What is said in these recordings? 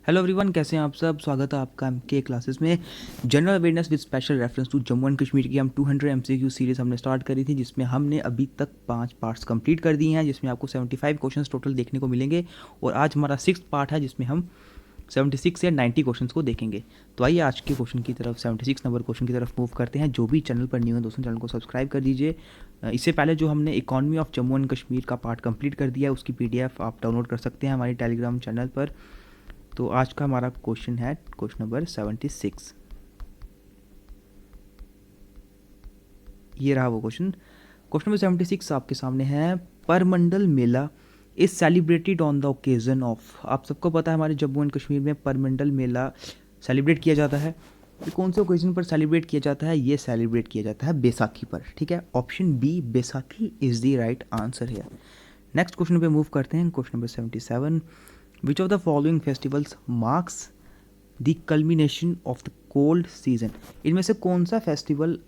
Hello everyone, कैसे हैं आप सब। स्वागत है आपका के क्लासेस में। General awareness with special reference to Jammu and Kashmir की हम 200 एमसीक्यू सीरीज़ हमने स्टार्ट करी थी, जिसमें हमने अभी तक 5 पार्ट्स कंप्लीट कर दिए हैं, जिसमें आपको 75 क्वेश्चंस टोटल देखने को मिलेंगे। और आज हमारा 6th पार्ट है, जिसमें हम 76 या 90 क्वेश्चंस को देखेंगे। तो आइए आज के क्वेश्चन की तरफ, 76 नंबर क्वेश्चन की तरफ मूव करते हैं। जो भी चैनल पर न्यू है दोस्तों, चैनल को सब्सक्राइब कर दीजिए। इससे पहले जो हमने economy of Jammu and Kashmir का पार्ट कंप्लीट कर दिया है, उसकी पीडीएफ आप डाउनलोड कर सकते हैं हमारे टेलीग्राम चैनल पर। तो आज का हमारा क्वेश्चन है क्वेश्चन नंबर 76। ये रहा वो क्वेश्चन नंबर 76 आपके सामने है। Purmandal Mela is celebrated on the occasion of. आप सबको पता है हमारे जम्मू एंड कश्मीर में परमंडल मेला सेलिब्रेट किया जाता है। ये कौन से ओकेजन पर सेलिब्रेट किया जाता है? ये सेलिब्रेट किया जाता है बैसाखी पर। ठीक है, option B Baisakhi is the right answer है। नेक्स्ट क्वेश्चन पे मूव करते हैं। Question number 77, which of the following festivals marks the culmination of the cold season. इनमें से कौन सा फेस्टिवल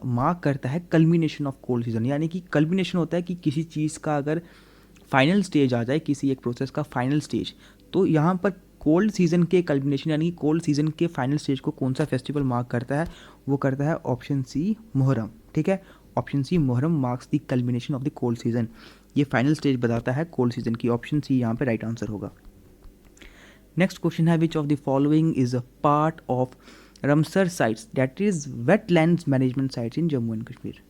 मार्क करता है कल्मिनेशन ऑफ कोल्ड सीजन? यानी कि कल्मिनेशन होता है कि किसी चीज़ का अगर फाइनल स्टेज आ जाए, किसी एक प्रोसेस का फाइनल स्टेज, तो यहाँ पर कोल्ड सीजन के कल्मिनेशन यानी कि कोल्ड सीजन के फाइनल स्टेज को कौन सा फेस्टिवल मार्क करता है? वो करता है ऑप्शन सी मुहर्रम। ठीक है, option C Muharram marks the culmination of the cold season. ये फाइनल स्टेज बताता है कोल्ड सीजन की। ऑप्शन सी यहाँ पे राइट आंसर होगा। नेक्स्ट क्वेश्चन है, which of the following is a part of Ramsar sites that is wetlands management sites in Jammu and Kashmir.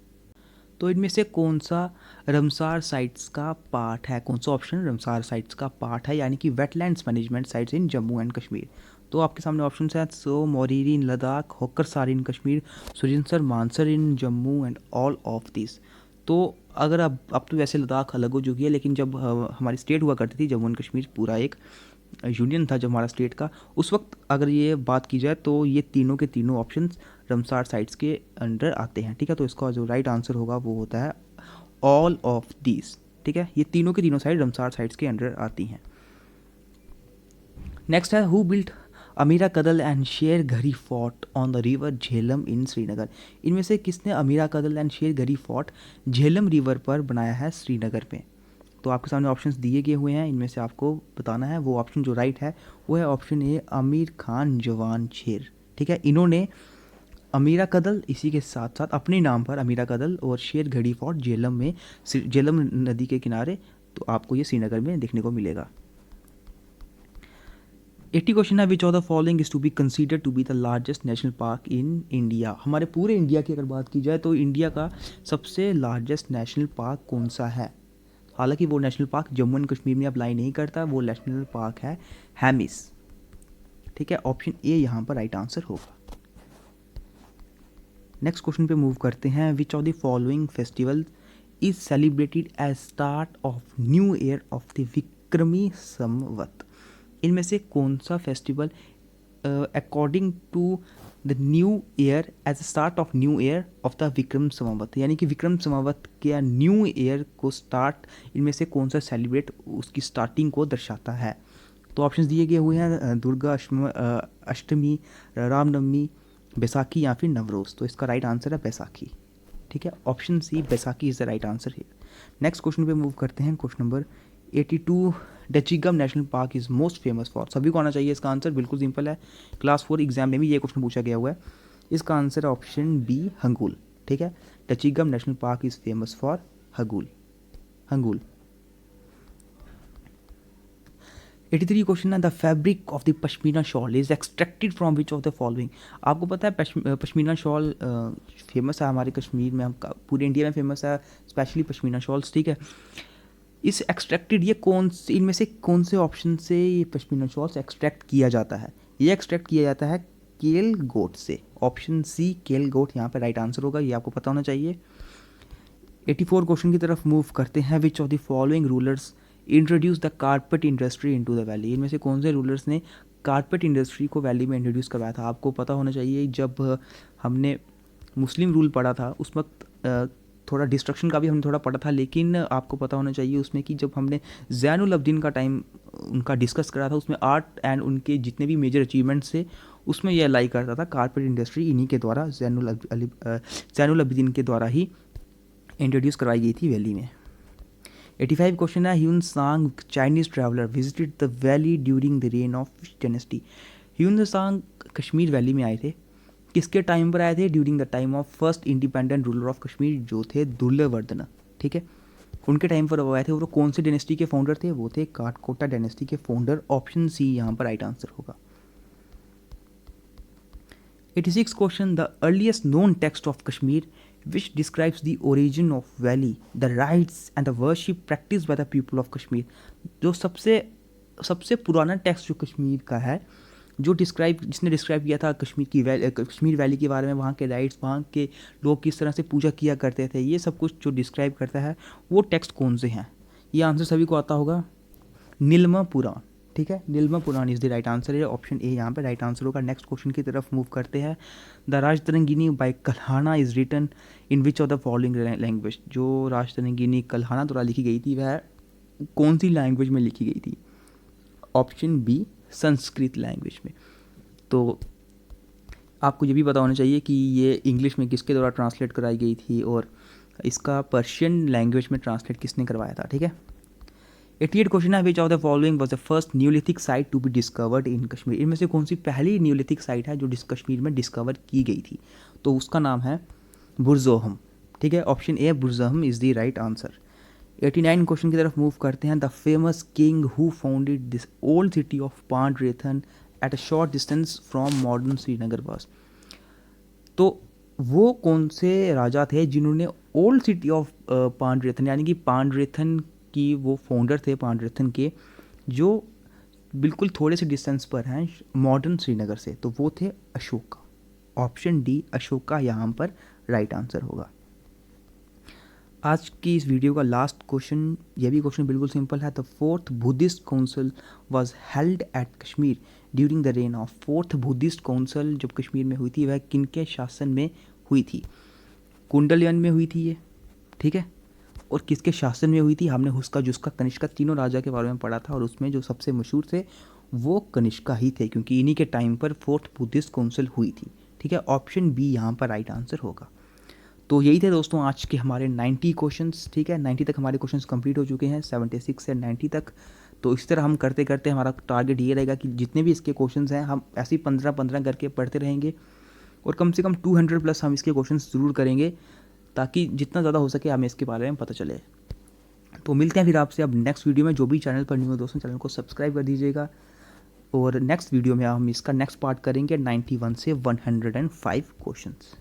तो इनमें से कौन सा रमसार साइट्स का पार्ट है? कौन सा ऑप्शन रमसार साइट्स का पार्ट है, यानी कि wetlands management sites in Jammu and Kashmir? तो आपके सामने ऑप्शन है Tso Moriri in Ladakh, Hokersar in Kashmir, Surinsar Mansar in Jammu and all of this. तो अगर अब तो वैसे लद्दाख अलग हो चुकी है, लेकिन जब हमारी स्टेट हुआ करती थी जम्मू एंड कश्मीर, पूरा एक यूनियन था जब हमारा स्टेट का, उस वक्त अगर ये बात की जाए तो ये तीनों के तीनों ऑप्शंस रमसार साइट्स के अंडर आते हैं। ठीक है, तो इसका जो राइट आंसर होगा वो होता है ऑल ऑफ दीज। ठीक है, ये तीनों के तीनों साइड रमसार साइट्स के अंडर आती हैं। नेक्स्ट है, who built Amira Kadal and Sher Garhi fort on the river Jhelum in Srinagar. इनमें से किसने अमीरा Kadal and Sher Garhi fort Jhelum river पर बनाया है श्रीनगर में? तो आपके सामने ऑप्शंस दिए गए हुए हैं, इनमें से आपको बताना है। वो ऑप्शन जो राइट है वो है ऑप्शन ए आमिर खान जवान शेर। ठीक है, इन्होंने अमीरा कदल, इसी के साथ साथ अपने नाम पर अमीरा कदल और शेर घड़ी फोर्ट झेलम में, झेलम नदी के किनारे, तो आपको ये श्रीनगर में देखने को मिलेगा। 80 क्वेश्चन है, which of the following is to be considered to be the largest national park in India. हमारे पूरे इंडिया की अगर बात की जाए तो इंडिया का सबसे लार्जेस्ट नेशनल पार्क कौन सा है? हालांकि वो national park Jammu and Kashmir में अप्लाई नहीं करता, वो नेशनल पार्क है हैमिस। ठीक है, ऑप्शन ए यहाँ पर राइट आंसर होगा। नेक्स्ट क्वेश्चन पे मूव करते हैं। Which of the following festival is celebrated as start of new year of the Vikrami Samvat. इनमें से कौन सा festival according to the new year as start of new year of the Vikram Samvat, यानी कि विक्रम संवत के न्यू ईयर को स्टार्ट, इनमें से कौन सा सेलिब्रेट उसकी स्टार्टिंग को दर्शाता है? तो ऑप्शंस दिए गए हुए हैं दुर्गा अष्टमी, रामनवमी, बैसाखी या फिर नवरोज। तो इसका राइट आंसर है बैसाखी। ठीक है, option C Baisakhi is the right answer है। नेक्स्ट क्वेश्चन पे मूव करते हैं। Question number 82, Dachigam national park is most famous for. सभी को आना चाहिए इसका आंसर, बिल्कुल सिंपल है। क्लास 4 एग्जाम में भी ये क्वेश्चन पूछा गया हुआ है। इसका आंसर है ऑप्शन बी हंगुल। ठीक है, Dachigam national park is famous for hangul. 83 question है, the fabric of the pashmina shawl is extracted from which of the following. आपको पता है पश्मीना शॉल फेमस है हमारे कश्मीर में, हम पूरे इंडिया में फेमस है, स्पेशली पश्मीना शॉल्स। ठीक है, इस एक्सट्रैक्टेड, ये कौन से, इनमें से कौन से ऑप्शन से ये पश्मीना शॉल्स एक्सट्रैक्ट किया जाता है? ये एक्सट्रैक्ट किया जाता है केल गोट से। ऑप्शन सी केल गोट यहाँ पे राइट आंसर होगा, ये आपको पता होना चाहिए। 84 क्वेश्चन की तरफ मूव करते हैं। Which of the following rulers introduce the carpet industry into the valley. इनमें से कौन से रूलर्स ने कारपेट इंडस्ट्री को वैली में इंट्रोड्यूस करवाया था? आपको पता होना चाहिए, जब हमने मुस्लिम रूल पढ़ा था उस वक्त थोड़ा डिस्ट्रक्शन का भी हमने थोड़ा पढ़ा था, लेकिन आपको पता होना चाहिए उसमें कि जब हमने ज़ैनुल अब्दीन का टाइम उनका डिस्कस करा था, उसमें आर्ट एंड उनके जितने भी मेजर अचीवमेंट्स थे उसमें यह अलाई करता था कारपेट इंडस्ट्री इन्हीं के द्वारा, ज़ैनुल अब्दीन के द्वारा ही इंट्रोड्यूस करवाई गई थी वैली में। 85 क्वेश्चन है, ह्यून सांग Chinese traveller visited the valley during the rain of dynasty. Hyun सांग कश्मीर वैली में आए थे, किसके टाइम पर आए थे? During the time of first independent ruler of Kashmir जो थे दुर्लवर्धन, ठीक है, उनके टाइम पर वो आए थे। और वो कौन से डायनेस्टी के फाउंडर थे? वो थे काटकोटा डायनेस्टी के फाउंडर। ऑप्शन सी यहाँ पर राइट आंसर होगा। 86 question, the earliest known text of Kashmir which describes the origin of valley, the rites and the worship practiced by the people of Kashmir. जो सबसे पुराना टेक्स्ट जो कश्मीर का है, जिसने डिस्क्राइब किया था कश्मीर वैली के बारे में, वहाँ के राइट्स, वहाँ के लोग किस तरह से पूजा किया करते थे, ये सब कुछ जो डिस्क्राइब करता है वो टेक्स्ट कौन से हैं? ये आंसर सभी को आता होगा, नीलमा पुराण, ठीक है, Nilamata Purana is the right answer है। ऑप्शन ए यहाँ पे राइट आंसर होगा। नेक्स्ट क्वेश्चन की तरफ मूव करते हैं। The Rajatarangini by Kalhana is written in which of the following language. जो राजतरंगिनी कल्हाना द्वारा लिखी गई थी वह कौन सी लैंग्वेज में लिखी गई थी? ऑप्शन बी संस्कृत लैंग्वेज में। तो आपको ये भी पता होना चाहिए कि ये इंग्लिश में किसके द्वारा ट्रांसलेट कराई गई थी और इसका पर्शियन लैंग्वेज में ट्रांसलेट किसने करवाया था, ठीक है। 88 क्वेश्चन है, which of the following was the first neolithic site to be discovered in Kashmir. इनमें से कौन सी पहली न्यूलिथिक साइट है जो कश्मीर में डिस्कवर की गई थी? तो उसका नाम है बुरज़ोहम, ठीक है, option A Burzahom is the right answer. 89 question की तरफ मूव करते हैं। The famous king who founded this old city of Pandrethan at a short distance from modern Srinagar was. तो वो कौन से राजा थे जिन्होंने ओल्ड सिटी ऑफ पांडरेथन, यानी कि पांडरेथन की वो फाउंडर थे पांडरेथन के, जो बिल्कुल थोड़े से डिस्टेंस पर हैं मॉडर्न श्रीनगर से? तो वो थे अशोका। ऑप्शन डी अशोका यहाँ पर राइट आंसर होगा। आज की इस वीडियो का लास्ट क्वेश्चन, यह भी क्वेश्चन बिल्कुल सिंपल है। The fourth Buddhist council was held at Kashmir during the rain of. Fourth Buddhist council जब कश्मीर में हुई थी वह किनके शासन में हुई थी? कुंडलयन में हुई थी ये, ठीक है, और किसके शासन में हुई थी? हमने हुस्का, जुस्का, कनिष्का तीनों राजा के बारे में पढ़ा था और उसमें जो सबसे मशहूर थे वो कनिष्का ही थे, क्योंकि इन्हीं के टाइम पर फोर्थ बुद्धिस्ट काउंसिल हुई थी, ठीक है। ऑप्शन बी यहाँ पर राइट आंसर होगा। तो यही थे दोस्तों आज के हमारे 90 क्वेश्चंस, ठीक है। 90 तक हमारे क्वेश्चंस कंप्लीट हो चुके हैं, 76 से 90 तक। तो इस तरह हम करते करते हमारा टारगेट ये रहेगा कि जितने भी इसके क्वेश्चंस हैं हम ऐसे ही 15-15 करके पढ़ते रहेंगे और कम से कम 200 प्लस हम इसके क्वेश्चंस ज़रूर करेंगे, ताकि जितना ज़्यादा हो सके हमें इसके बारे में पता चले। तो मिलते हैं फिर आपसे अब नेक्स्ट वीडियो में। जो भी चैनल पर न्यू हो दोस्तों, चैनल को सब्सक्राइब कर दीजिएगा। और नेक्स्ट वीडियो में हम इसका नेक्स्ट पार्ट करेंगे 91 से 105 क्वेश्चंस।